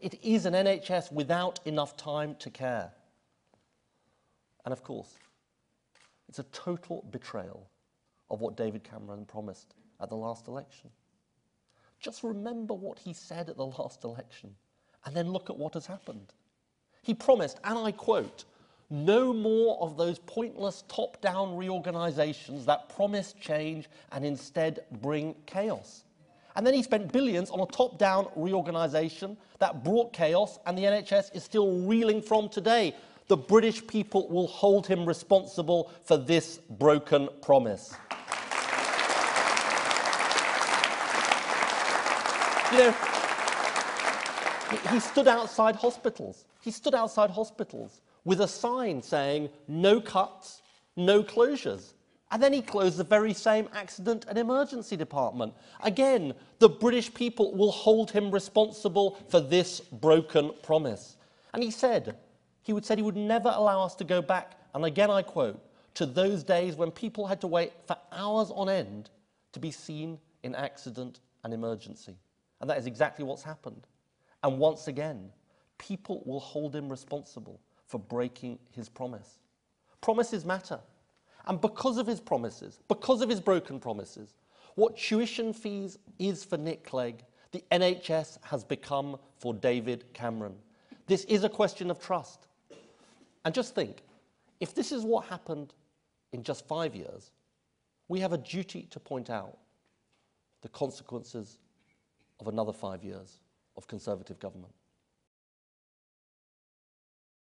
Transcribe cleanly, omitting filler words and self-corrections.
It is an NHS without enough time to care. And of course, it's a total betrayal of what David Cameron promised at the last election. Just remember what he said at the last election, and then look at what has happened. He promised, and I quote, "No more of those pointless top-down reorganisations that promise change and instead bring chaos." And then he spent billions on a top-down reorganisation that brought chaos, and the NHS is still reeling from today. The British people will hold him responsible for this broken promise. You know, he stood outside hospitals. He stood outside hospitals with a sign saying, "No cuts, no closures." And then he closed the very same accident and emergency department. Again, the British people will hold him responsible for this broken promise. And he said he would never allow us to go back, and again I quote, "to those days when people had to wait for hours on end to be seen in accident and emergency." And that is exactly what's happened. And once again, people will hold him responsible for breaking his promise. Promises matter. And because of his promises, because of his broken promises, what tuition fees is for Nick Clegg, the NHS has become for David Cameron. This is a question of trust. And just think, if this is what happened in just 5 years, we have a duty to point out the consequences of another 5 years of Conservative government.